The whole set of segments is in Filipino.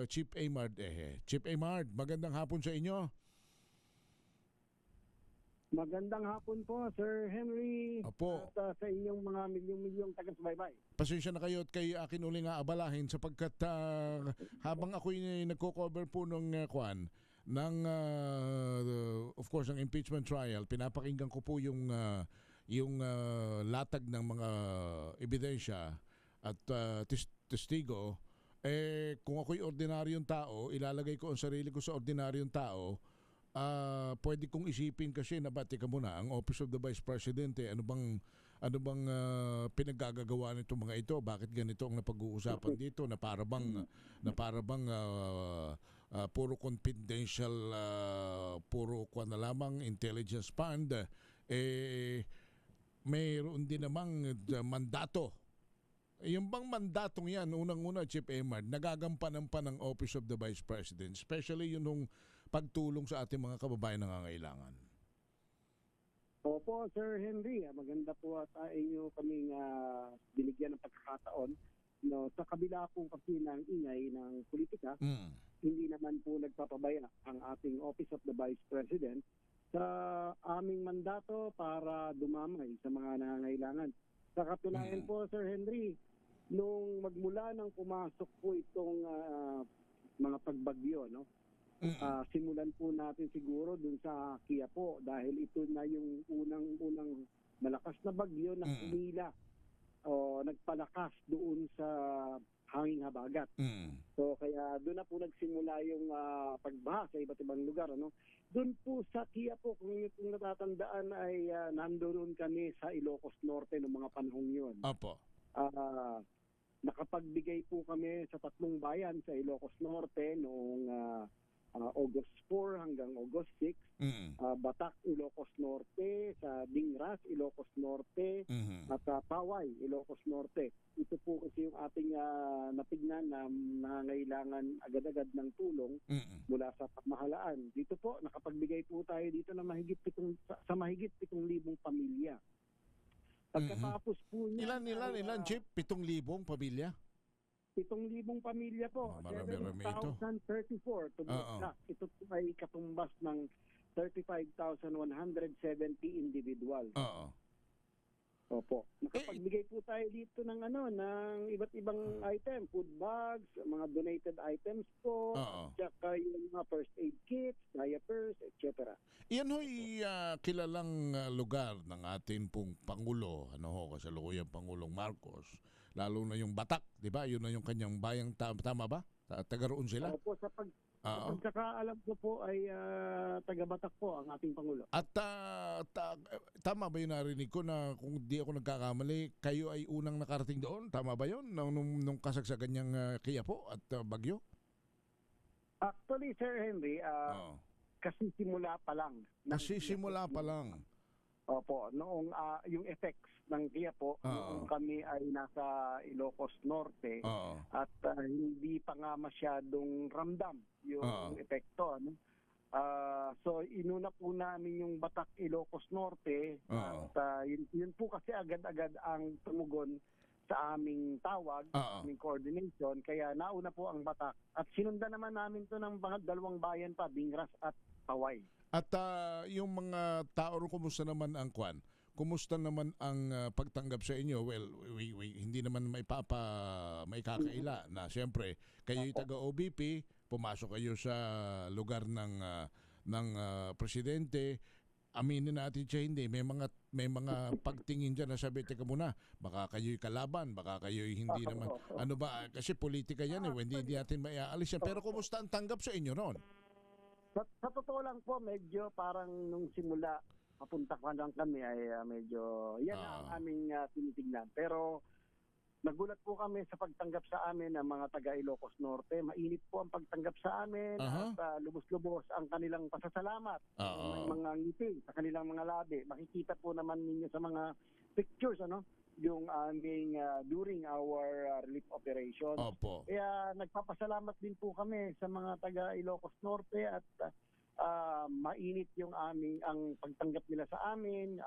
Chief Amard. Chief Amard, magandang hapon sa inyo. Magandang hapon po, Sir Henry. Opo. At sa inyong mga milyong-milyong taga-subaybay. Pasensya na kayo at kay akin uli nga abalahin sapagkat habang ako'y nagko-cover po ng of course ang impeachment trial, pinapakinggan ko po yung latag ng mga ebidensya at testigo. Kung ako'y ordinaryong tao, ilalagay ko ang sarili ko sa ordinaryong tao. Pwede kong isipin kasi na teka muna, ang Office of the Vice President, ano bang pinaggagawa nito mga ito? Bakit ganito ang napag-uusapan dito na para bang puro confidential, puro na lamang intelligence fund, mayroon din namang mandato. Yung bang mandatong yan, unang-una, Chief Amard, nagagampanan pa ng Office of the Vice President, especially yun nung pagtulong sa ating mga kababayan na nangangailangan. Opo, Sir Henry. Maganda po at inyo kaming binigyan ng pagkakataon. No, sa kabila po kasi ng ingay ng politika, hindi naman po nagpapabaya ang ating Office of the Vice President sa aming mandato para dumamay sa mga nangangailangan. Sa katunayan po, Sir Henry, nung magmula nang pumasok po itong mga pagbagyo, no? Simulan po natin siguro dun sa Quiapo dahil ito na yung unang malakas na bagyo na umila o nagpalakas doon sa hanging habagat. So kaya doon na po nagsimula yung pagbaha sa iba't ibang lugar, ano. Doon po sa Quiapo, kung natatandaan ay nandoon kami sa Ilocos Norte noong mga panahong yun. Opo. Nakapagbigay po kami sa 3 bayan sa Ilocos Norte noong August 4 hanggang August 6. Batak, Ilocos Norte, sa Dingras, Ilocos Norte, at Paway, Ilocos Norte. Ito po kasi yung ating natignan na nangangailangan agad-agad ng tulong mula sa pamahalaan. Dito po, nakapagbigay po tayo dito na mahigit 7,000 pamilya. Pagkatapos po niya... Ilan, Chief? 7,000 pamilya? 7,000 pamilya po. Marami-rami ito. 7,034 tumulak. Ito po ay katumbas ng 35,170 individual. Oo. Opo. Nakapagbigay po tayo dito ng ng iba't ibang item, food bags, mga donated items po, tsaka yung mga first aid kits, diapers, etc. Iyan ho'y kilalang lugar ng ating pong Pangulo, kasalukuyang Pangulong Marcos, lalo na yung Batak, di ba? Yun na yung kanyang bayang, tama ba? Taga roon sila? Opo, sa pagkakaalam ko po ay taga-Batak po ang ating Pangulo. At tama ba yun, narinig ko na kung di ako nagkakamali, kayo ay unang nakarating doon? Tama ba yun? Nung kasagsagan niyang Quiapo at bagyo? Actually, Sir Henry, kasi simula pa lang. Opo, noong yung effects ng Quiapo, noong kami ay nasa Ilocos Norte at hindi pa nga masyadong ramdam yung epekto. So inuna po namin yung Batak, Ilocos Norte at yun po kasi agad-agad ang tumugon sa aming tawag, aming coordination, kaya nauna po ang Batak at sinundan naman namin to ng mga 2 bayan pa, Dingras at Paway. At yung mga tao, kumusta naman ang Kumusta naman ang pagtanggap sa inyo? Well, hindi naman may kakaila na siyempre kayo'y taga-OBP, pumasok kayo sa lugar ng presidente. Aminin natin siya hindi, may mga pagtingin diyan na sabi, teka muna, baka kayo'y kalaban, baka kayo'y hindi naman. Ano ba? Kasi politika yan hindi natin maiaalis yan. Pero kumusta ang tanggap sa inyo noon? Sa totoo lang po, medyo parang nung simula, papunta pa lang kami ay medyo, yan ang aming tinitignan. Pero nagulat po kami sa pagtanggap sa amin ng mga taga Ilocos Norte. Mainit po ang pagtanggap sa amin at lubos-lubos ang kanilang pasasalamat. May mga ngiti sa kanilang mga labi. Makikita po naman ninyo sa mga pictures, yung aming during our relief operation. Opo. Kaya nagpapasalamat din po kami sa mga taga Ilocos Norte at mainit yung ang pagtanggap nila sa amin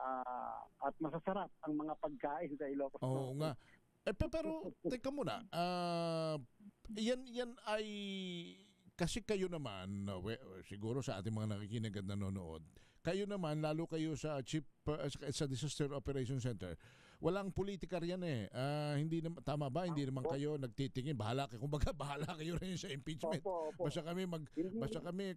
at masasarap ang mga pagkain sa Ilocos Norte. Oo nga. Pero teka muna, yan ay kasi kayo naman, siguro sa ating mga nakikinig at nanonood, kayo naman, lalo kayo sa sa Disaster Operations Center, walang politika riyan eh. Hindi naman, tama ba? Hindi naman kayo nagtitingin. Bahala kayo. Kumbaga, bahala kayo rin sa impeachment. Opo. Basta kami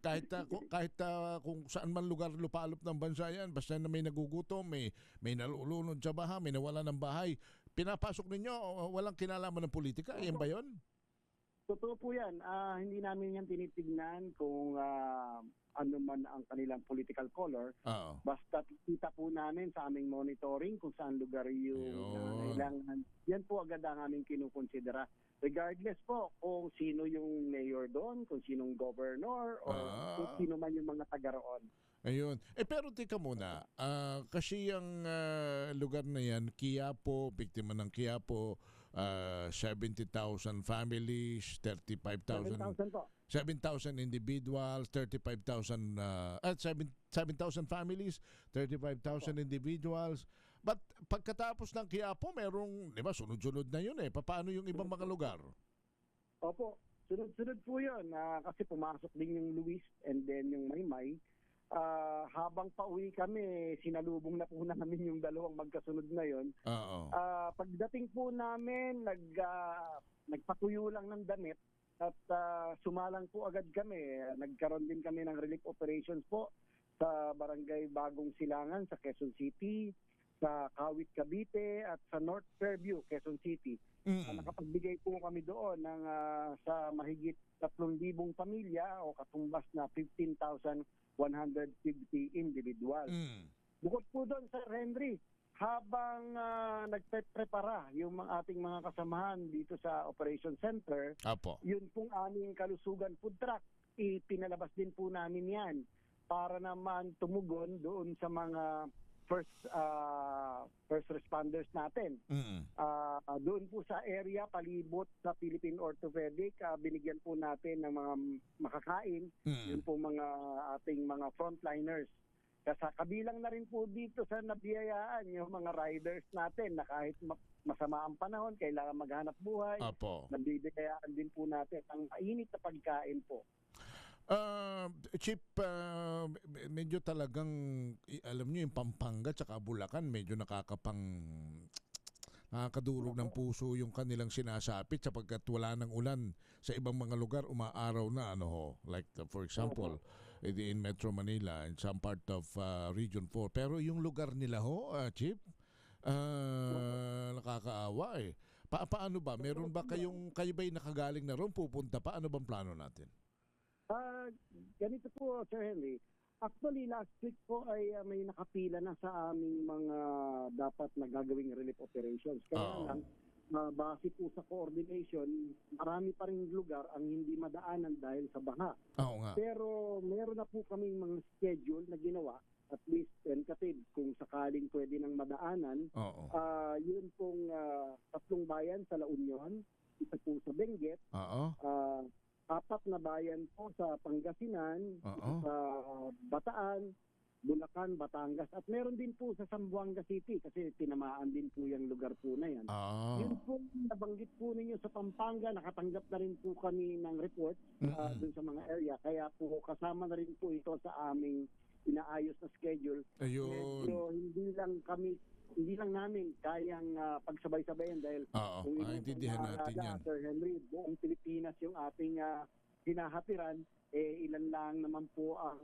kahit kung saan man lugar lupalop ng bansa yan, basta na may nagugutom, may nalulunod sa baha, may nawala ng bahay, pinapasok ninyo, walang kinalaman ng politika. Yan ba yun? Totoo po yan. Hindi namin yan tinitignan kung ano man ang kanilang political color. Oo. Basta kita po namin sa aming monitoring kung saan lugar yung kailangan. Yan po agad ang aming kinukonsidera. Regardless po kung sino yung mayor doon, kung sinong governor, o kung sino man yung mga taga roon. Ayun. Pero tika muna, kasi yung lugar na yan, Quiapo, biktima ng Quiapo, 70,000 families, 35,000 po. 7,000 individuals, 35,000 7,000 families, 35,000 individuals. But pagkatapos ng Quiapo, merong, di ba, sunod-sunod na yun eh. Paano yung ibang mga lugar? Opo, sunod-sunod po yun. Kasi pumasok din yung Luis and then yung Maymay. Habang pauwi kami, sinalubong na po namin yung dalawang magkasunod na yon. Pagdating po namin, nagpatuyo lang ng damit at sumalang po agad kami. Nagkaroon din kami ng relief operations po sa Barangay Bagong Silangan sa Quezon City, sa Kawit, Cavite at sa North Fairview, Quezon City. Nakapagbigay po kami doon ng sa mahigit 3,000 pamilya o katumbas na 15,150 individuals. Bukod po doon, Sir Henry, habang nagpe-prepara yung ating mga kasamahan dito sa Operation Center, yun pong aming kalusugan food truck, ipinalabas din po namin yan para naman tumugon doon sa mga first responders natin. Doon po sa area palibot sa Philippine Orthopedic, binigyan po natin ng mga makakain, yun po mga ating mga frontliners. Kasi kabilang na rin po dito sa nabiyayaan yung mga riders natin na kahit masama ang panahon, kailangan maghanap buhay, nabibiyayaan din po natin ang mainit na pagkain po. Chip, medyo talagang, alam niyo yung Pampanga at Bulacan, medyo nakakadurog ng puso yung kanilang sinasapit sapagkat wala ng ulan. Sa ibang mga lugar, umaaraw na, like for example, in Metro Manila, in some part of Region 4. Pero yung lugar nila Chip, nakakaawa eh. Paano ba? Meron ba kayo ba'y nakagaling na ron? Pupunta pa? Ano bang plano natin? Ganito po, Sir Henry. Actually, last week po ay may nakapila na sa aming mga dapat na gagawing relief operations. Kaya lang, base po sa coordination, marami pa rin lugar ang hindi madaanan dahil sa baha. Pero meron na po kaming mga schedule na ginawa, at least tentative, kung sakaling pwede nang madaanan. Yun pong 3 bayan sa La Union, isa po sa Benguet, 4 na bayan po sa Pangasinan, sa Bataan, Bulacan, Batangas, at meron din po sa Zamboanga City kasi tinamaan din po yung lugar po na yan. Yun po, nabanggit po ninyo sa Pampanga, nakatanggap na rin po kami ng report dun sa mga area. Kaya po kasama na rin po ito sa aming inaayos na schedule. Medyo hindi lang namin kayang pagsabay-sabayan dahil intindihan natin yan. Sir Henry, buong Pilipinas yung ating hinahatiran, ilan lang naman po ang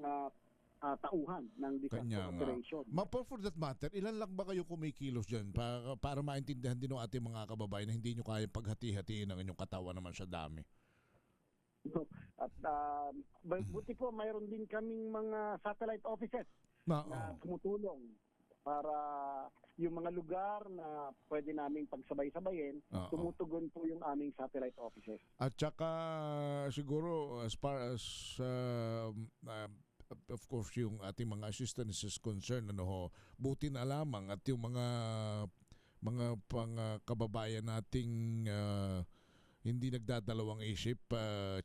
tauhan ng disaster operation. For that matter, ilan lang ba kayo kumikilos dyan para maintindihan din ng ating mga kababayan na hindi nyo kayang paghati-hatiin ang inyong katawan naman sa dami? At buti po, mayroon din kaming mga satellite offices na tumutulong para yung mga lugar na pwede naming pagsabay-sabayin, tumutugon po yung aming satellite offices. At saka siguro as far as of course yung ating mga assistance is concerned, buti na lamang at yung mga kababayan nating hindi nagdadalawang isip,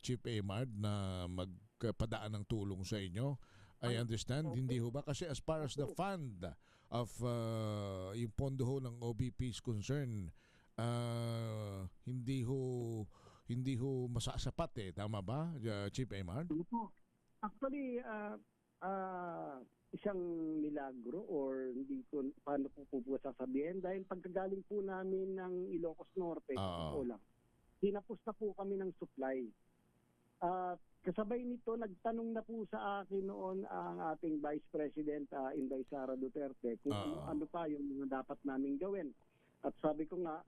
Chief Amard, na magpadaan ng tulong sa inyo. I understand, hindi ho ba? Kasi as far as the fund of yung pondo ho ng OBP is concerned, hindi hindi ho masasapat eh. Tama ba, Chief Aymar? Actually, isang milagro or hindi ko paano po sasabihin dahil pagkagaling po namin ng Ilocos Norte, lang, hinapos na po kami ng supply. Kasabay nito, nagtanong na po sa akin noon ang ating Vice President, Inday Sara Duterte, kung ano pa yung mga dapat naming gawin. At sabi ko nga,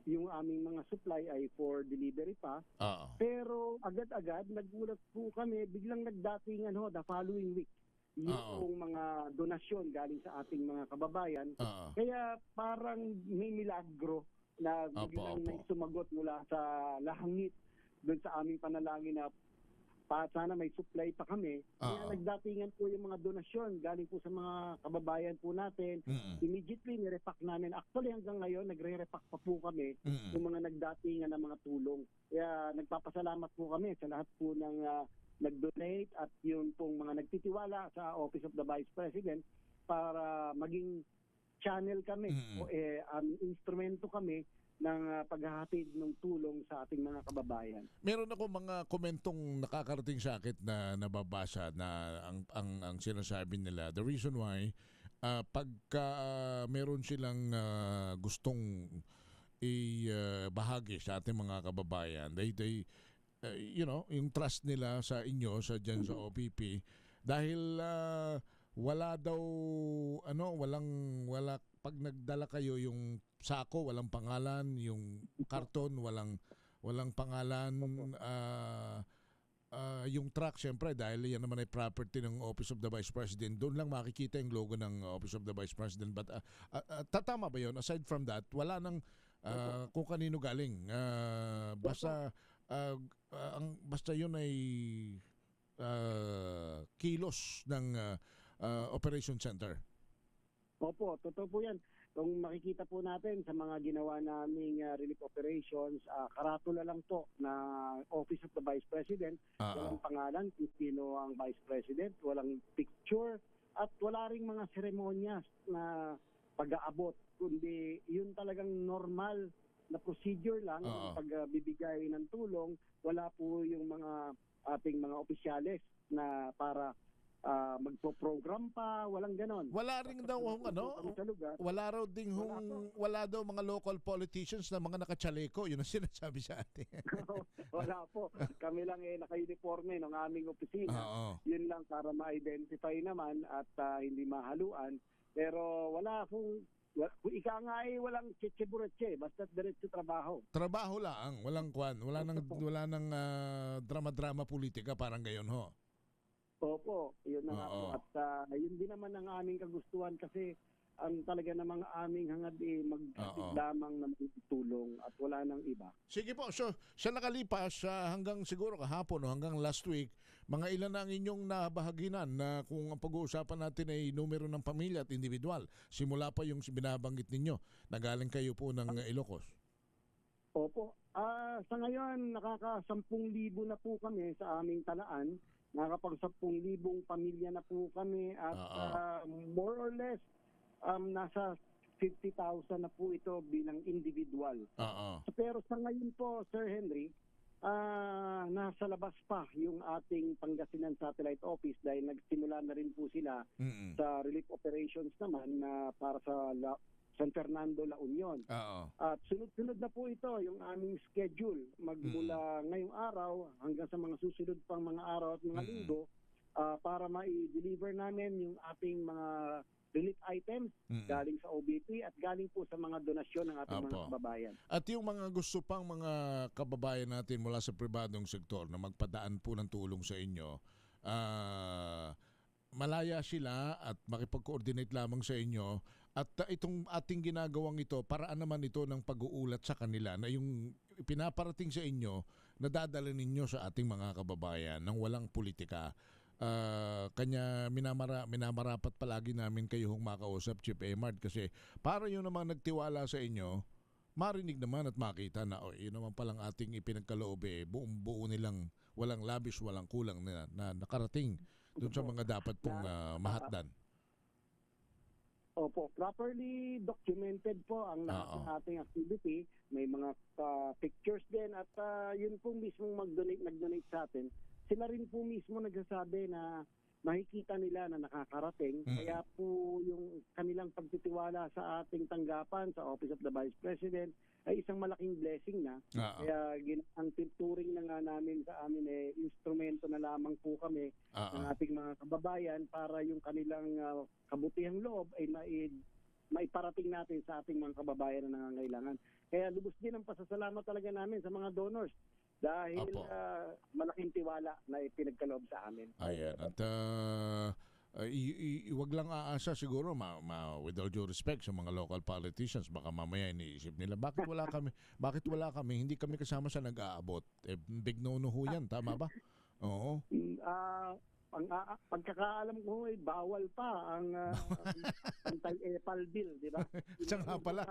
yung aming mga supply ay for delivery pa. Pero agad-agad, nagulat po kami, biglang nagdatingan the following week. Yung mga donasyon galing sa ating mga kababayan. Kaya parang may milagro na biglang may sumagot mula sa lahangit doon sa aming panalangin na sana may supply pa kami. Kaya nagdatingan po yung mga donasyon galing po sa mga kababayan po natin. Immediately, nirepack namin. Actually, hanggang ngayon, nagre-repack pa po kami yung mga nagdatingan ng mga tulong. Kaya nagpapasalamat po kami sa lahat po ng nag-donate at yung pong mga nagtitiwala sa Office of the Vice President para maging channel kami o instrumento kami ng paghahatid ng tulong sa ating mga kababayan. Meron ako mga komentong nakakarating sa akin na nababasa na ang sinasabi nila, the reason why pagka meron silang gustong ibahagi sa ating mga kababayan, they yung trust nila sa inyo dyan sa OPP dahil wala daw wala pag nagdala kayo yung sako walang pangalan, yung karton walang pangalan, yung truck syempre dahil yan naman ay property ng Office of the Vice President, doon lang makikita yung logo ng Office of the Vice President. But tatama ba yun? Aside from that, wala nang kung kanino galing, basta yun ay kilos ng Operation Center. Opo, totoo po yan. Kung makikita po natin sa mga ginawa naming relief operations, karatula lang po na Office of the Vice President, walang pangalan kung sino ang Vice President, walang picture, at wala ring mga seremonyas na pag-aabot, kundi yun talagang normal na procedure lang ang pagbibigay ng tulong. Wala po yung mga ating mga opisyales na para magpo-program pa, walang ganon. Wala ring daw wala daw mga local politicians na mga nakachaleko, yun ang sinasabi sa atin. Wala po. Kami lang naka-uniforme ng aming opisina. Yun lang para ma-identify naman at hindi mahaluan. Pero wala kung ika nga walang chichiburetche, basta diretso trabaho. Trabaho lang, walang wala nang drama-drama politika, parang gayon ho. Opo, yun na nga po. At yun din naman ang aming kagustuhan kasi ang talaga namang aming hangad magkatid lamang ng tulong at wala nang iba. Sige po, so sa nakalipas hanggang siguro kahapon o hanggang last week, mga ilan na ang inyong nabahaginan na kung ang pag-uusapan natin ay numero ng pamilya at individual, simula pa yung binabanggit ninyo, nagaling kayo po ng Ilocos? Opo. Sa ngayon, nakaka-10,000 na po kami sa aming talaan. Nakakapag-10,000 pamilya na po kami at more or less nasa 50,000 na po ito bilang individual. Pero sa ngayon po, Sir Henry, nasa labas pa yung ating Pangasinan Satellite Office dahil nagsimula na rin po sila sa relief operations naman na para sa San Fernando, La Union. At sunod-sunod na po ito yung aming schedule magmula ngayong araw hanggang sa mga susunod pang mga araw at mga linggo para ma-deliver namin yung ating mga relief items galing sa OBP at galing po sa mga donasyon ng ating mga kababayan. At yung mga gusto pang mga kababayan natin mula sa pribadong sektor na magpadaan po ng tulong sa inyo, malaya sila at makipag-coordinate lamang sa inyo. At itong ating ginagawang ito, paraan naman ito ng pag-uulat sa kanila na yung pinaparating sa inyo, nadadala ninyo sa ating mga kababayan ng walang politika. Kanya minamarapat palagi namin kayo makausap, Chief Aymar, kasi para yun naman nagtiwala sa inyo, marinig naman at makita na yun naman palang ating ipinagkaloob, buong buo nilang walang labis, walang kulang na nakarating doon sa mga dapat pong mahatdan. Opo, properly documented po ang lahat ng ating activity. May mga pictures din at yun po mismo nag-donate sa atin. Sila rin po mismo nagsasabi na makikita nila na nakakarating. Kaya po yung kanilang pagtitiwala sa ating tanggapan sa Office of the Vice President ay isang malaking blessing na. Kaya ang turing na nga namin sa amin instrumento na lamang po kami ng ating mga kababayan para yung kanilang kabutihang loob ay maiparating natin sa ating mga kababayan na nangangailangan. Kaya lubos din ang pasasalamat talaga namin sa mga donors dahil malaking tiwala na ipinagkaloob sa amin. Ayan. At iwag lang aasa siguro with all due respect sa mga local politicians, baka mamaya iniisip nila bakit wala kami, hindi kami kasama sa nag-aabot. Big no-no ho yan, tama ba? Oo. Pagkakaalam ko bawal pa ang anti-EPAL bill, di ba? Siya nga pala,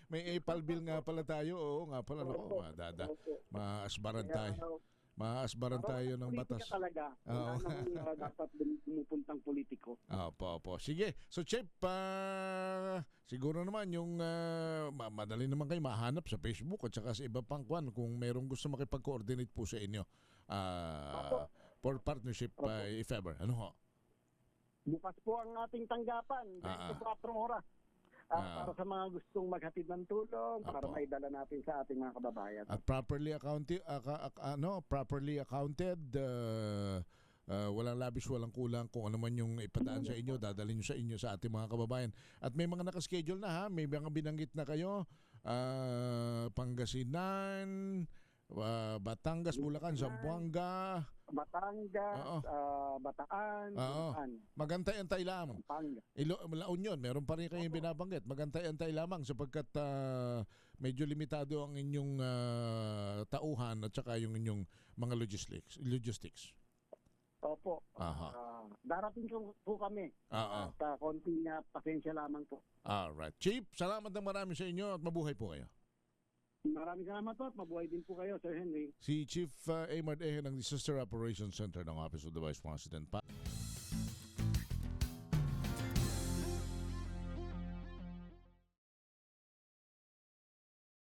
may EPAL bill nga pala tayo. Oo nga pala, maasbaran tayo ng batas. Politika talaga. Dapat pumupuntang politiko. Opo. Sige. So, Chip, siguro naman yung madali naman kayo mahanap sa Facebook at saka sa iba pang kwan kung merong gusto makipag-coordinate po sa inyo for partnership if ever. Ano ho? Bukas po ang ating tanggapan. 24 oras. Para sa mga gustong maghatid ng tulong, para maidala natin sa ating mga kababayan. At properly accounted, walang labis, walang kulang. Kung ano man yung ipadaan sa inyo, dadalhin nyo sa inyo sa ating mga kababayan. At may mga nakaschedule na ha, may mga binanggit na kayo, Pangasinan, Batangas, Bulacan, Zamboanga, Batangas, Bataan, Bulacan. Magantay-antay lamang. La Union, meron pa rin kayong binabanggit. Magantay-antay lamang sapagkat medyo limitado ang inyong tauhan at saka yung inyong mga logistics. Opo. Darating po kami. At konting pasensya lamang po. Alright. Chief, salamat ng marami sa inyo at mabuhay po kayo. Maraming salamat po at mabuhay din po kayo, Sir Henry. Si Chief Aymar Eje ng Disaster Operations Center ng Office of the Vice President.